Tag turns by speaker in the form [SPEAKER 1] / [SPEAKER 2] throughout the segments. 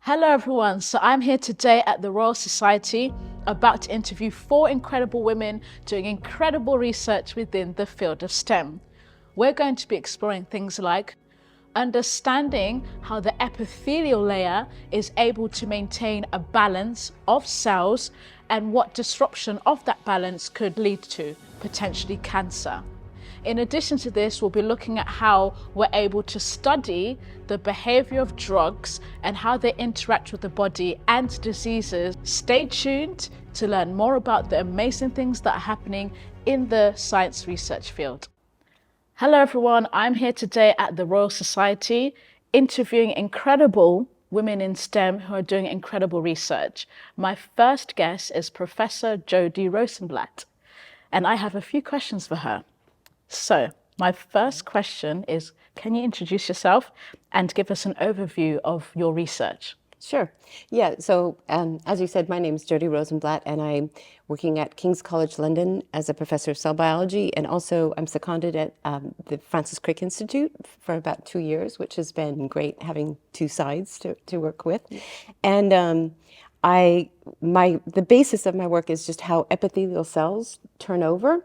[SPEAKER 1] Hello everyone, so I'm here today at the Royal Society about to interview 4 incredible women doing incredible research within the field of STEM. We're going to be exploring things like understanding how the epithelial layer is able to maintain a balance of cells and what disruption of that balance could lead to, potentially cancer. In addition to this, we'll be looking at how we're able to study the behavior of drugs and how they interact with the body and diseases. Stay tuned to learn more about the amazing things that are happening in the science research field. Hello everyone, I'm here today at the Royal Society interviewing incredible women in STEM who are doing incredible research. My first guest is Professor Jody Rosenblatt, and I have a few questions for her. So my first question is, can you introduce yourself and give us an overview of your research?
[SPEAKER 2] Sure. Yeah, so as you said, my name is Jody Rosenblatt, and I'm working at King's College London as a professor of cell biology, and also I'm seconded at the Francis Crick Institute for about 2 years, which has been great having two sides to work with. And the basis of my work is just how epithelial cells turn over.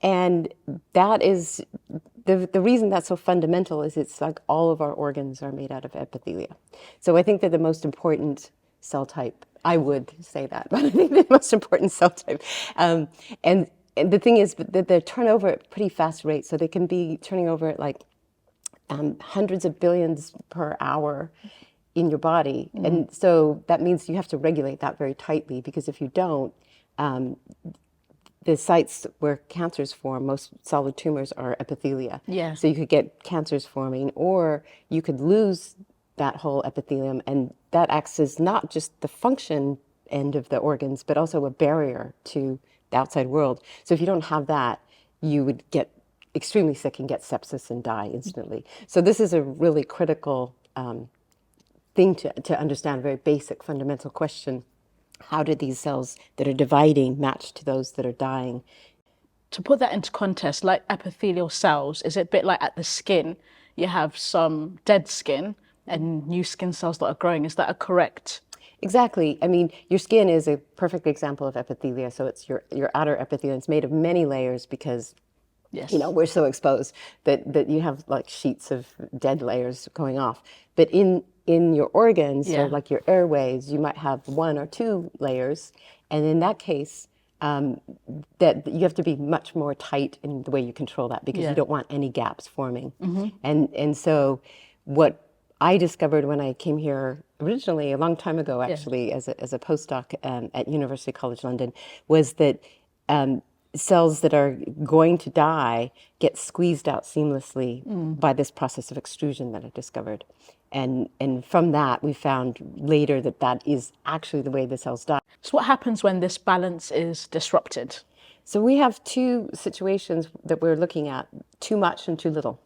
[SPEAKER 2] And that is, the reason that's so fundamental is it's like all of our organs are made out of epithelia. So I think they're the most important cell type. I would say that, but I think they're the most important cell type. And the thing is that they turn over at pretty fast rates. So they can be turning over at like hundreds of billions per hour in your body. Mm-hmm. And so that means you have to regulate that very tightly, because if you don't, the sites where cancers form, most solid tumors are epithelia.
[SPEAKER 1] Yeah.
[SPEAKER 2] So you could get cancers forming, or you could lose that whole epithelium, and that acts as not just the function end of the organs, but also a barrier to the outside world. So if you don't have that, you would get extremely sick and get sepsis and die instantly. So this is a really critical thing to understand, a very basic fundamental question. How do these cells that are dividing match to those that are dying?
[SPEAKER 1] To put that into context, like epithelial cells, is it a bit like at the skin? You have some dead skin and new skin cells that are growing. Is that a correct?
[SPEAKER 2] Exactly. I mean, your skin is a perfect example of epithelia. So it's your outer epithelium. It's made of many layers because,
[SPEAKER 1] yes,
[SPEAKER 2] we're so exposed that you have like sheets of dead layers going off. But in your organs,
[SPEAKER 1] yeah,
[SPEAKER 2] so like your airways, you might have 1 or 2 layers. And in that case, that you have to be much more tight in the way you control that, because you don't want any gaps forming. Mm-hmm. And so what I discovered when I came here originally, a long time ago actually, as a postdoc at University College London, was that cells that are going to die get squeezed out seamlessly by this process of extrusion that I discovered. And from that, we found later that is actually the way the cells die.
[SPEAKER 1] So what happens when this balance is disrupted?
[SPEAKER 2] So we have 2 situations that we're looking at, too much and too little.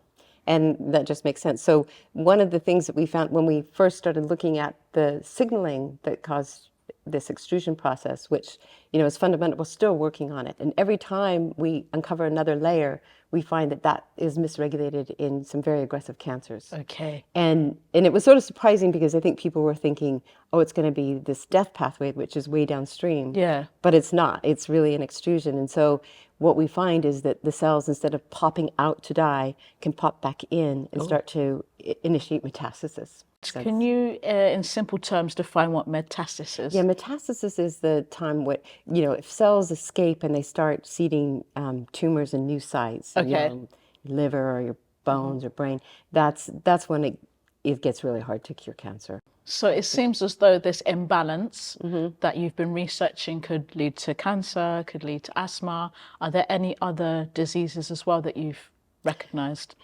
[SPEAKER 2] And that just makes sense. So one of the things that we found when we first started looking at the signaling that caused this extrusion process, which is fundamental, we're still working on it. And every time we uncover another layer, we find that is misregulated in some very aggressive cancers.
[SPEAKER 1] Okay.
[SPEAKER 2] And it was sort of surprising, because I think people were thinking, oh, it's going to be this death pathway, which is way downstream.
[SPEAKER 1] Yeah.
[SPEAKER 2] But it's not. It's really an extrusion. And so what we find is that the cells, instead of popping out to die, can pop back in and start to initiate metastasis.
[SPEAKER 1] Can you, in simple terms, define what metastasis is?
[SPEAKER 2] Yeah, metastasis is the time when, if cells escape and they start seeding tumors in new sites, your liver or your bones or brain, that's when it gets really hard to cure cancer.
[SPEAKER 1] So it seems as though this imbalance that you've been researching could lead to cancer, could lead to asthma. Are there any other diseases as well that you've recognized?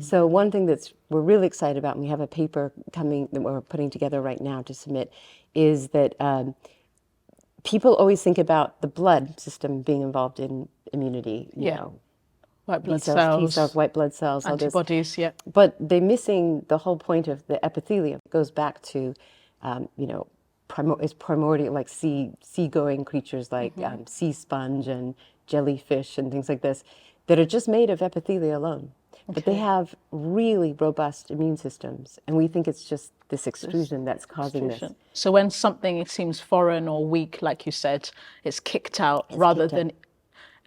[SPEAKER 2] So one thing we're really excited about, and we have a paper coming that we're putting together right now to submit, is that people always think about the blood system being involved in immunity.
[SPEAKER 1] White blood
[SPEAKER 2] cells, T cells, white blood cells,
[SPEAKER 1] antibodies, yeah.
[SPEAKER 2] But they're missing the whole point of the epithelium. It goes back to, it's primordial, like sea-going creatures like sea sponge and jellyfish and things like this that are just made of epithelia alone. but they have really robust immune systems. And we think it's just this extrusion that's causing this.
[SPEAKER 1] So when something seems foreign or weak, like you said, it's kicked out than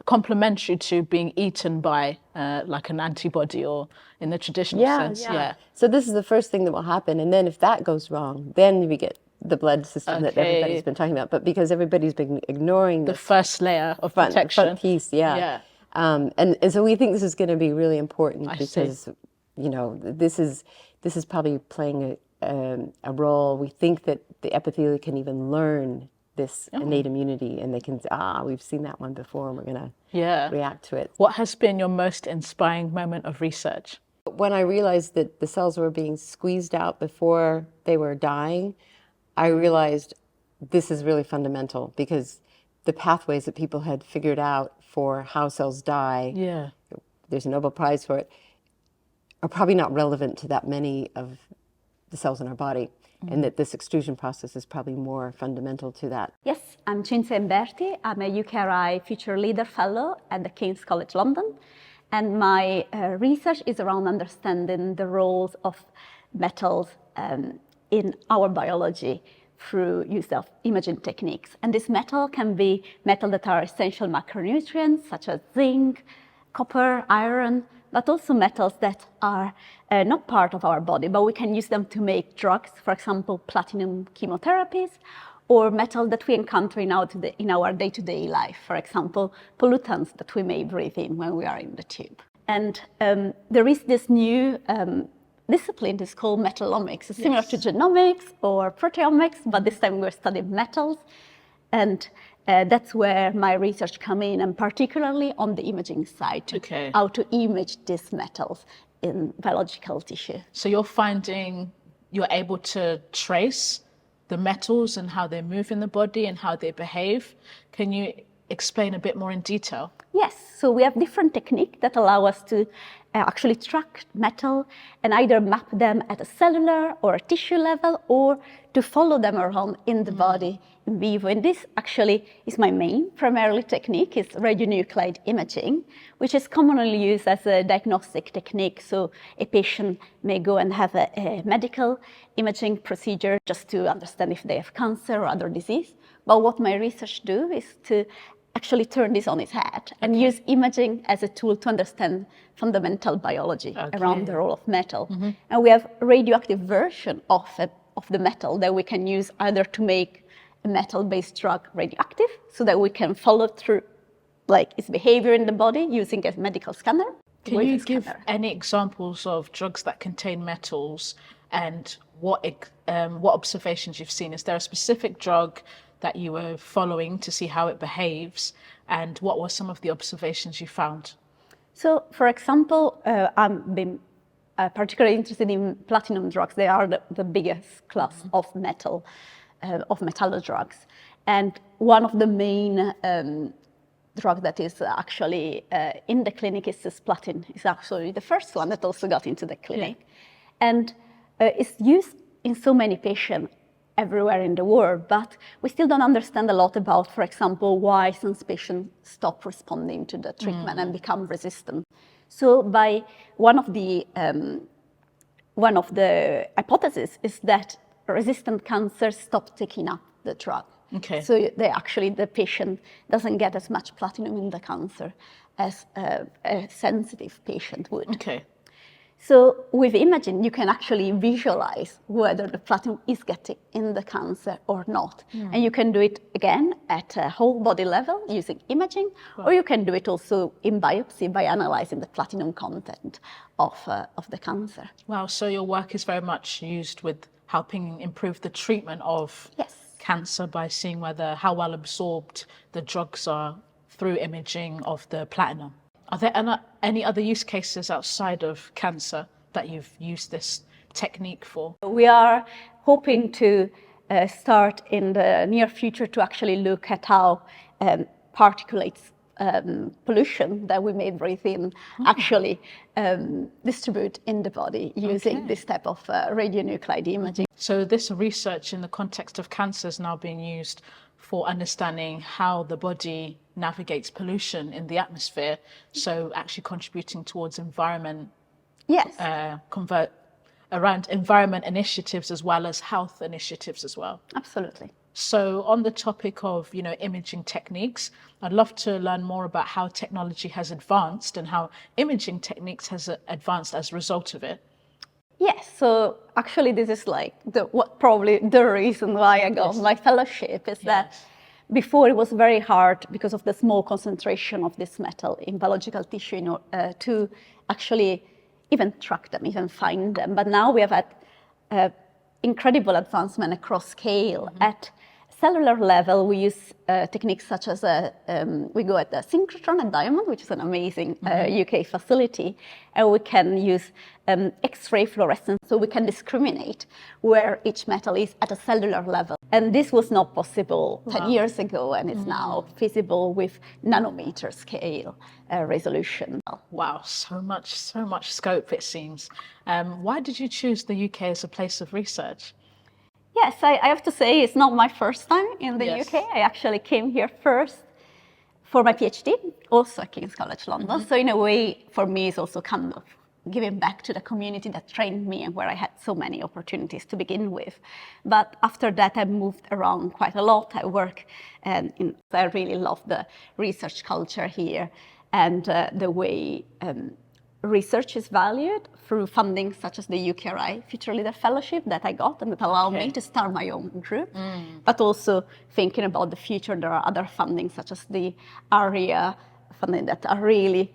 [SPEAKER 1] complementary to being eaten by like an antibody or in the traditional sense. Yeah.
[SPEAKER 2] So this is the first thing that will happen. And then if that goes wrong, then we get the blood system that everybody's been talking about. But because everybody's been ignoring
[SPEAKER 1] the first layer of protection.
[SPEAKER 2] Front piece, and so we think this is going to be really important because, you know, this is probably playing a role. We think that the epithelium can even learn this innate immunity, and they can, we've seen that one before, and we're going to react to it.
[SPEAKER 1] What has been your most inspiring moment of research?
[SPEAKER 2] When I realized that the cells were being squeezed out before they were dying, I realized this is really fundamental, because the pathways that people had figured out for how cells die, there's a Nobel Prize for it, are probably not relevant to that many of the cells in our body, and that this extrusion process is probably more fundamental to that.
[SPEAKER 3] Yes, I'm Cinzia Imberti. I'm a UKRI Future Leader Fellow at the King's College London, and my research is around understanding the roles of metals in our biology through use of imaging techniques. And this metal can be metals that are essential macronutrients, such as zinc, copper, iron, but also metals that are not part of our body, but we can use them to make drugs, for example, platinum chemotherapies, or metals that we encounter in our day-to-day life, for example, pollutants that we may breathe in when we are in the tube. And there is this new discipline is called metallomics. It's similar to genomics or proteomics, but this time we're studying metals. And that's where my research come in, and particularly on the imaging side, how to image these metals in biological tissue.
[SPEAKER 1] So you're finding you're able to trace the metals and how they move in the body and how they behave. Can you explain a bit more in detail?
[SPEAKER 3] Yes, so we have different techniques that allow us to actually track metal and either map them at a cellular or a tissue level, or to follow them around in the body in vivo. And this actually is my main primarily technique, is radionuclide imaging, which is commonly used as a diagnostic technique. So a patient may go and have a medical imaging procedure just to understand if they have cancer or other disease. But what my research do is to actually turn this on its head and use imaging as a tool to understand fundamental biology around the role of metal. And we have a radioactive version of the metal that we can use either to make a metal-based drug radioactive, so that we can follow through like its behavior in the body using a medical scanner.
[SPEAKER 1] Can you give any examples of drugs that contain metals, and what observations you've seen? Is there a specific drug that you were following to see how it behaves, and what were some of the observations you found?
[SPEAKER 3] So, for example, I've been particularly interested in platinum drugs. They are the biggest class of metal, of metallo drugs. And one of the main drug that is actually in the clinic is cisplatin. It's actually the first one that also got into the clinic. And it's used in so many patients everywhere in the world, but we still don't understand a lot about, for example, why some patients stop responding to the treatment and become resistant. So by one of the hypotheses is that resistant cancers stop taking up the drug. So the patient doesn't get as much platinum in the cancer as a sensitive patient would. So with imaging, you can actually visualize whether the platinum is getting in the cancer or not. And you can do it again at a whole body level using imaging, or you can do it also in biopsy by analyzing the platinum content of the cancer.
[SPEAKER 1] Wow, so your work is very much used with helping improve the treatment of cancer by seeing how well absorbed the drugs are through imaging of the platinum. Are there any other use cases outside of cancer that you've used this technique for?
[SPEAKER 3] We are hoping to start in the near future to actually look at how particulates pollution that we may breathe in actually distribute in the body using this type of radionuclide imaging.
[SPEAKER 1] So this research in the context of cancer is now being used for understanding how the body navigates pollution in the atmosphere, so actually contributing towards environment
[SPEAKER 3] Yes.
[SPEAKER 1] convert around environment initiatives as well as health initiatives as well.
[SPEAKER 3] Absolutely.
[SPEAKER 1] So on the topic of, imaging techniques, I'd love to learn more about how technology has advanced and how imaging techniques has advanced as a result of it.
[SPEAKER 3] Yes, so actually this is like probably the reason why I got my fellowship is that before it was very hard because of the small concentration of this metal in biological tissue to actually even track them, even find them. But now we have had incredible advancement across scale. At cellular level, we use techniques such as we go at the synchrotron at Diamond, which is an amazing UK facility, and we can use X-ray fluorescence, so we can discriminate where each metal is at a cellular level. And this was not possible 10 years ago, and it's now feasible with nanometer scale resolution.
[SPEAKER 1] Wow, so much scope, it seems. Why did you choose the UK as a place of research?
[SPEAKER 3] Yes, I have to say it's not my first time in the UK. I actually came here first for my PhD, also at King's College London. So in a way, for me, it's also kind of giving back to the community that trained me and where I had so many opportunities to begin with. But after that, I moved around quite a lot. I work, I really love the research culture here and the way research is valued through funding such as the UKRI Future Leader Fellowship that I got and that allowed me to start my own group. But also thinking about the future, there are other funding such as the ARIA funding that are really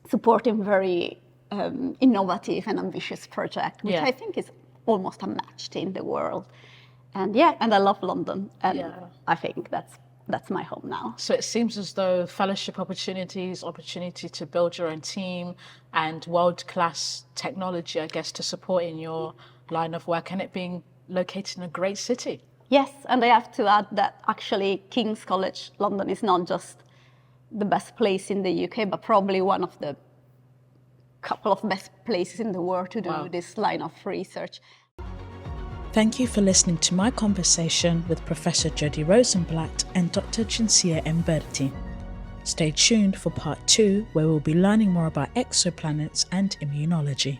[SPEAKER 3] supporting very innovative and ambitious projects, which I think is almost unmatched in the world. And and I love London, and I think that's my home now.
[SPEAKER 1] So it seems as though fellowship opportunities, opportunity to build your own team, and world-class technology, I guess, to support in your line of work, and it being located in a great city.
[SPEAKER 3] Yes, and I have to add that actually King's College London is not just the best place in the UK, but probably one of the couple of best places in the world to do this line of research.
[SPEAKER 1] Thank you for listening to my conversation with Professor Jody Rosenblatt and Dr. Cinzia Imberti. Stay tuned for part 2, where we'll be learning more about exoplanets and immunology.